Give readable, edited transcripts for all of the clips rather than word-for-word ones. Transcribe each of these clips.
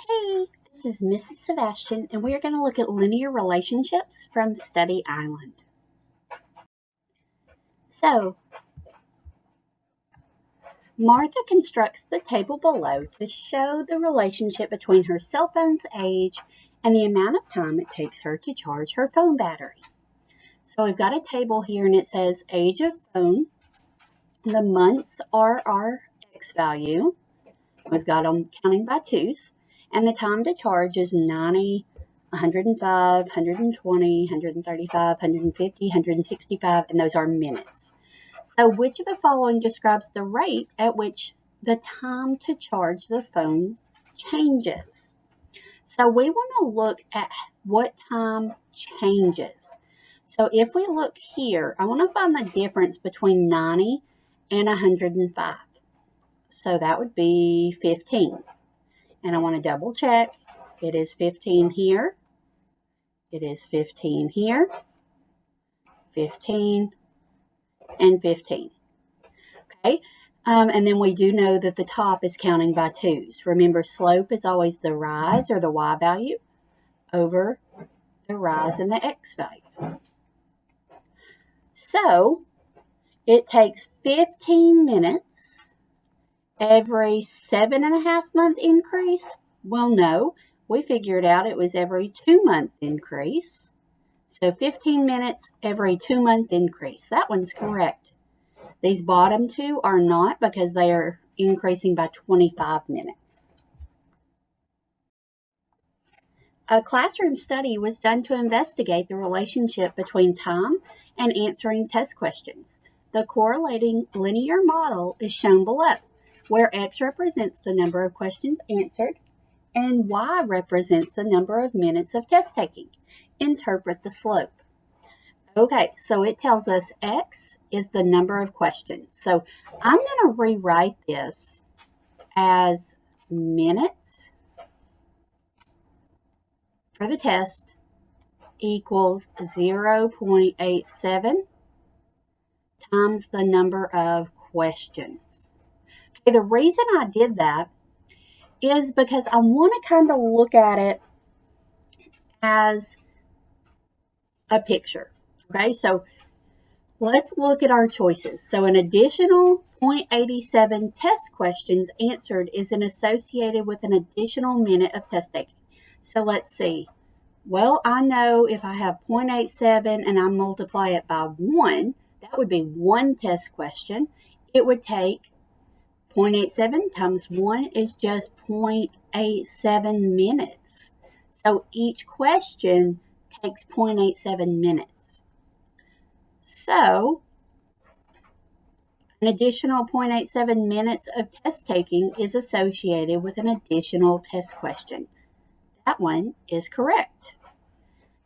Hey, this is Mrs. Sebastian, and we are going to look at linear relationships from Study Island. So, Martha constructs the table below to show the relationship between her cell phone's age and the amount of time it takes her to charge her phone battery. So, we've got a table here, and it says age of phone. The months are our X value. We've got them counting by twos. And the time to charge is 90, 105, 120, 135, 150, 165, and those are minutes. So which of the following describes the rate at which the time to charge the phone changes? So we want to look at what time changes. So if we look here, I want to find the difference between 90 and 105. So that would be 15. And I want to double check. It is 15 here. It is 15 here. 15 and 15. Okay. And then we do know that the top is counting by twos. Remember, slope is always the rise or the y value over the rise in the x value. So it takes 15 minutes every 7.5 month increase. Well, no, we figured out it was every 2-month increase. So 15 minutes every 2-month increase. That one's correct. These bottom two are not because they are increasing by 25 minutes. A classroom study was done to investigate the relationship between time and answering test questions. The correlating linear model is shown below, where X represents the number of questions answered and Y represents the number of minutes of test taking. Interpret the slope. Okay, so it tells us X is the number of questions. So I'm going to rewrite this as minutes for the test equals 0.87 times the number of questions. Okay, the reason I did that is because I want to kind of look at it as a picture. Okay, so let's look at our choices. So an additional 0.87 test questions answered is associated with an additional minute of test taking. So let's see. Well, I know if I have 0.87 and I multiply it by 1, that would be one test question. It would take 0.87 times 1 is just 0.87 minutes. So each question takes 0.87 minutes. So an additional 0.87 minutes of test taking is associated with an additional test question. That one is correct.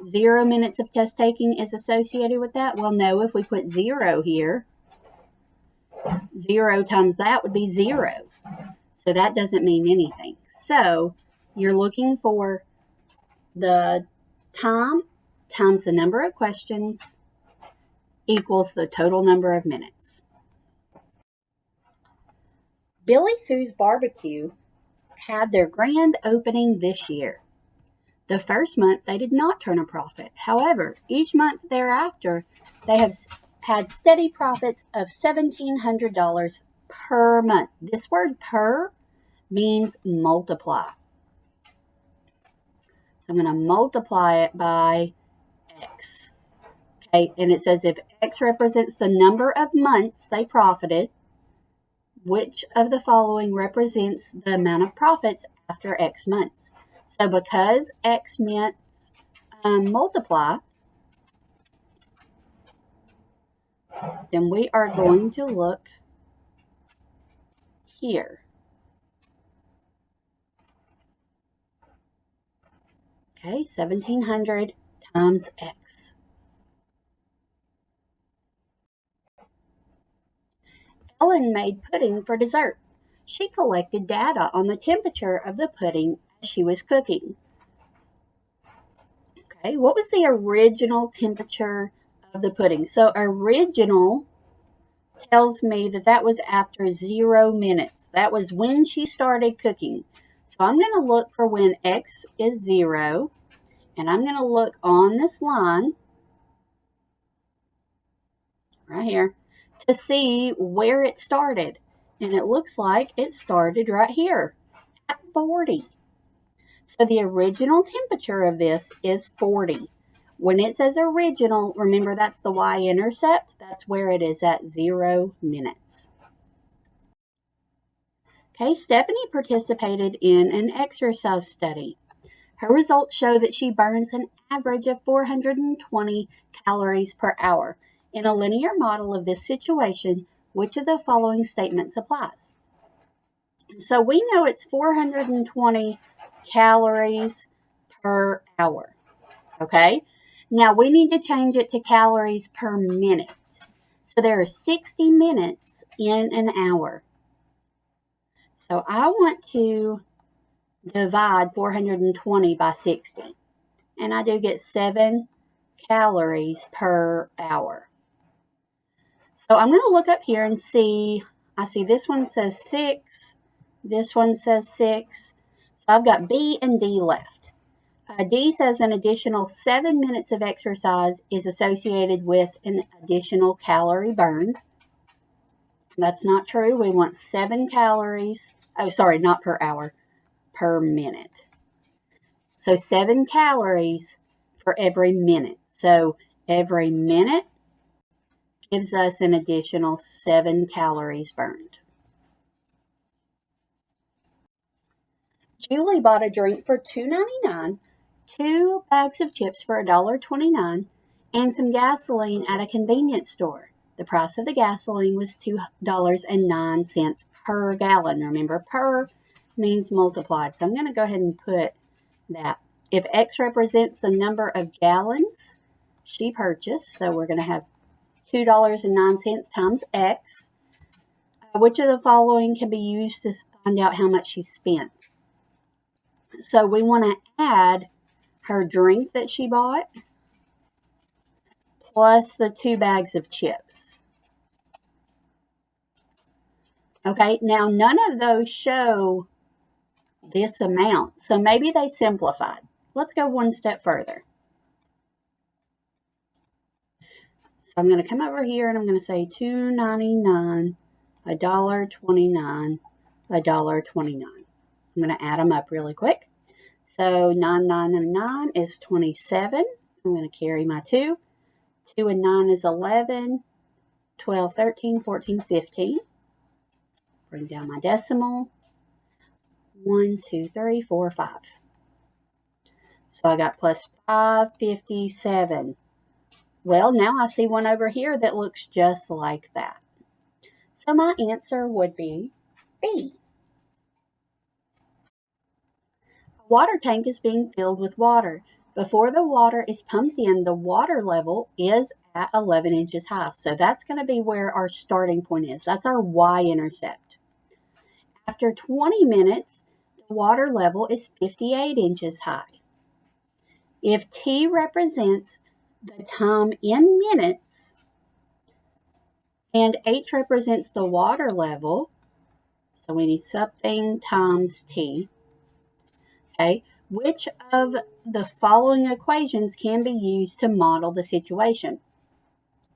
0 minutes of test taking is associated with that? Well, no, if we put 0 here, 0 times that would be 0. So that doesn't mean anything. So you're looking for the time times the number of questions equals the total number of minutes. Billy Sue's Barbecue had their grand opening this year. The first month, they did not turn a profit. However, each month thereafter, they have had steady profits of $1,700 per month. This word per means multiply. So I'm going to multiply it by X. Okay, and it says if X represents the number of months they profited, which of the following represents the amount of profits after X months? So because X meant multiply, then we are going to look here. Okay, 1,700 times X. Ellen made pudding for dessert. She collected data on the temperature of the pudding as she was cooking. Okay, what was the original temperature of the pudding? So original tells me that was after 0 minutes. That was when she started cooking. So I'm going to look for when X is 0, and I'm going to look on this line right here to see where it started. And it looks like it started right here at 40. So the original temperature of this is 40. When it says original, remember that's the y-intercept. That's where it is at 0 minutes. Okay, Stephanie participated in an exercise study. Her results show that she burns an average of 420 calories per hour. In a linear model of this situation, which of the following statements applies? So we know it's 420 calories per hour. Okay? Now we need to change it to calories per minute. So there are 60 minutes in an hour. So I want to divide 420 by 60. And I do get 7 calories per hour. So I'm going to look up here and see, I see this one says 6, this one says 6. So I've got B and D left. D says an additional 7 minutes of exercise is associated with an additional calorie burned. That's not true. We want 7 calories. Oh, sorry, not per hour, per minute. So 7 calories for every minute. So every minute gives us an additional 7 calories burned. Julie bought a drink for $2.99, 2 bags of chips for $1.29, and some gasoline at a convenience store. The price of the gasoline was $2.09 per gallon. Remember, per means multiplied. So I'm going to go ahead and put that. If X represents the number of gallons she purchased, so we're going to have $2.09 times X. Which of the following can be used to find out how much she spent? So we want to add her drink that she bought plus the 2 bags of chips. Okay, now none of those show this amount, so maybe they simplified. Let's go one step further. So I'm going to come over here and I'm going to say $2.99, $1.29, $1.29. I'm going to add them up really quick. So 9, 9, and 9 is 27. So I'm going to carry my 2. 2 and 9 is 11. 12, 13, 14, 15. Bring down my decimal. 1, 2, 3, 4, 5. So I got plus 557. Well, now I see one over here that looks just like that. So my answer would be B. A water tank is being filled with water. Before the water is pumped in, the water level is at 11 inches high. So that's going to be where our starting point is. That's our y-intercept. After 20 minutes, the water level is 58 inches high. If T represents the time in minutes and H represents the water level, so we need something times T, okay, which of the following equations can be used to model the situation?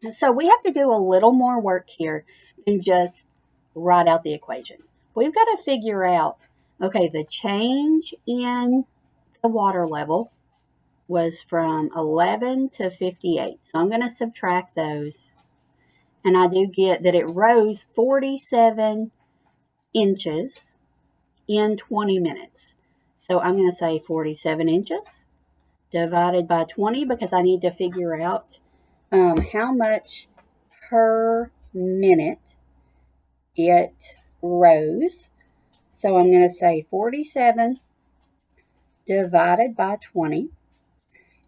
And so we have to do a little more work here than just write out the equation. We've got to figure out, okay, the change in the water level was from 11 to 58. So I'm going to subtract those. And I do get that it rose 47 inches in 20 minutes. So I'm going to say 47 inches divided by 20 because I need to figure out how much per minute it rose. So I'm going to say 47 divided by 20.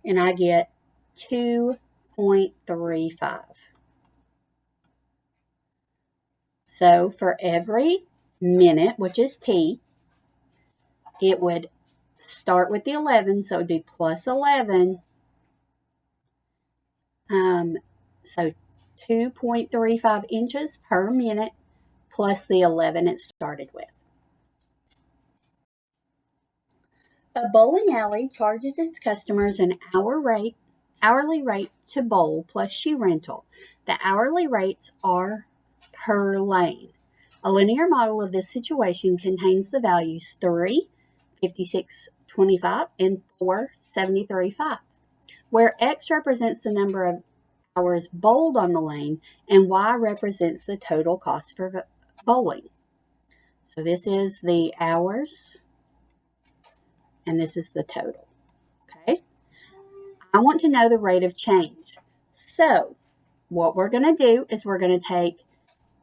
And I get 2.35. So for every minute, which is T, it would start with the 11, so it would be plus 11. So 2.35 inches per minute plus the 11 it started with. A bowling alley charges its customers an hourly rate to bowl plus shoe rental. The hourly rates are per lane. A linear model of this situation contains the values 3, 56.25, and 4, 73.5, where X represents the number of hours bowled on the lane and Y represents the total cost for bowling. So this is the hours and this is the total. Okay? I want to know the rate of change. So what we're going to do is we're going to take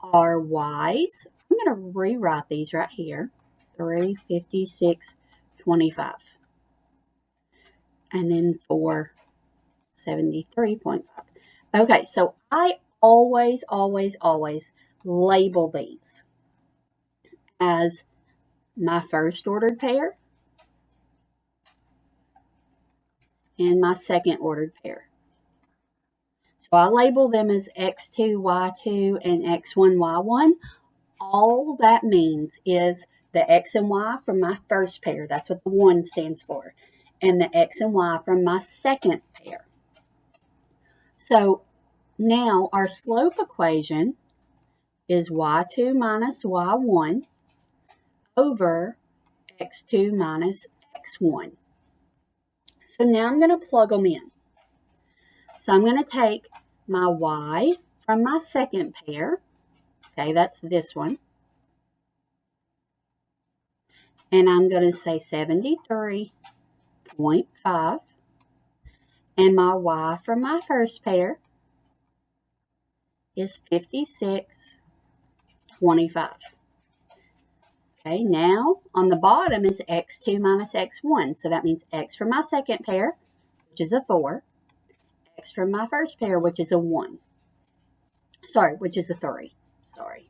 our Y's. I'm going to rewrite these right here. 3, 56, 25. And then 4, 73.5. Okay, so I always label these as my first ordered pair and my second ordered pair. So I label them as X2, Y2, and X1, Y1. All that means is the X and Y from my first pair. That's what the 1 stands for. And the X and Y from my second pair. So now our slope equation is Y2 minus Y1 over X2 minus X1. So now I'm going to plug them in. So I'm going to take my Y from my second pair. Okay, that's this one. And I'm going to say 73.5. And my Y from my first pair is 56.25. Okay, now on the bottom is X2 minus X1. So that means X from my second pair, which is a 4. X from my first pair, which is a 1. Sorry, which is a 3. Sorry.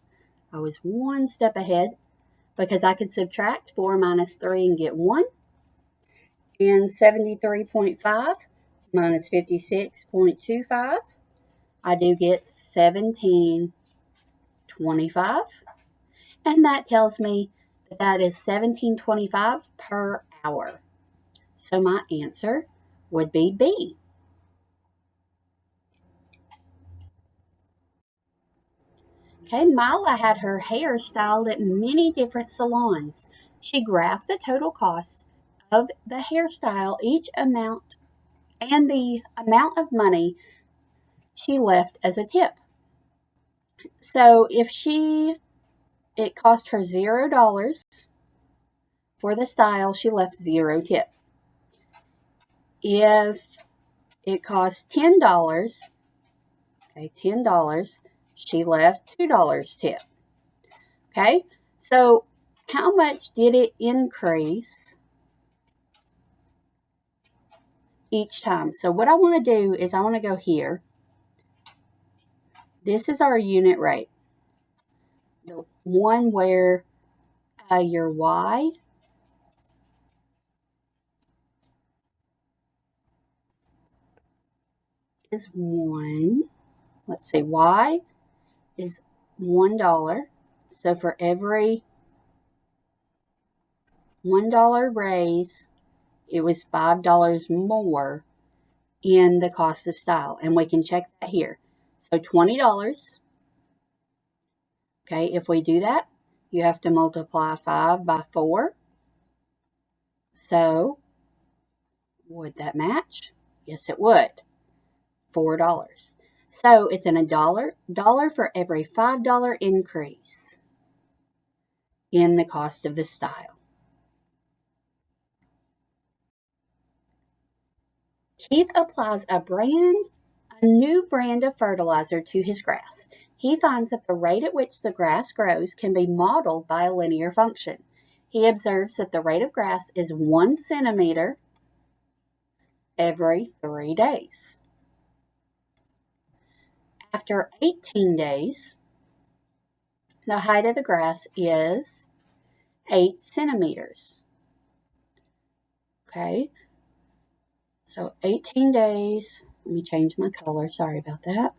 I was one step ahead because I could subtract 4 minus 3 and get 1. And 73.5 minus 56.25, I do get 17.25. And that tells me that is 17.25 per hour. So my answer would be B. Okay, Mila had her hair styled at many different salons. She graphed the total cost of the hairstyle, each amount, and the amount of money she left as a tip. So if it cost her $0 for the style, she left 0 tip. If it cost $10, $10, she left $2 tip. Okay, so how much did it increase each time? So what I want to do is I want to go here. This is our unit rate. The one where your Y is 1. Let's say Y is $1. So for every $1 raise, it was $5 more in the cost of style. And we can check that here. So $20. Okay, if we do that, you have to multiply 5 by 4. So would that match? Yes, it would. $4. So it's a dollar for every $5 increase in the cost of the style. Keith applies a new brand of fertilizer to his grass. He finds that the rate at which the grass grows can be modeled by a linear function. He observes that the rate of grass is 1 centimeter every 3 days. After 18 days, the height of the grass is 8 centimeters. Okay, so 18 days. Let me change my color. Sorry about that.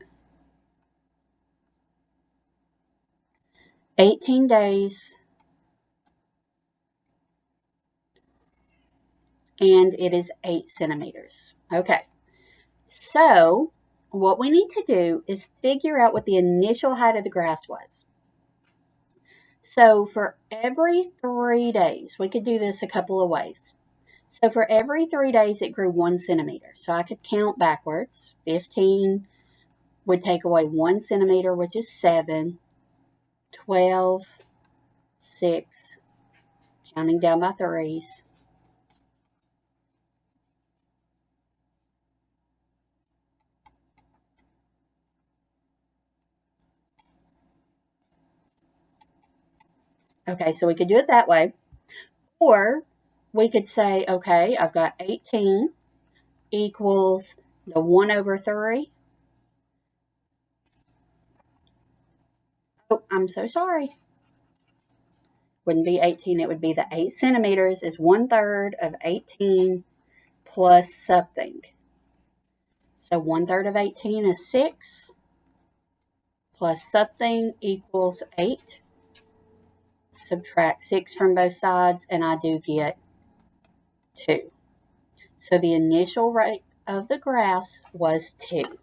18 days and it is 8 centimeters. Okay, so what we need to do is figure out what the initial height of the grass was. So for every 3 days, we could do this a couple of ways. So for every 3 days, it grew 1 centimeter. So I could count backwards. 15 would take away 1 centimeter, which is 7, 12, 6, counting down by threes. Okay, so we could do it that way. Or we could say, okay, I've got 18 equals the 1 over 3. Oh, I'm so sorry. Wouldn't be 18, it would be the 8 centimeters is 1/3 of 18 plus something. So 1/3 of 18 is 6 plus something equals 8. Subtract 6 from both sides, and I do get 2. So the initial rate of the grass was 2.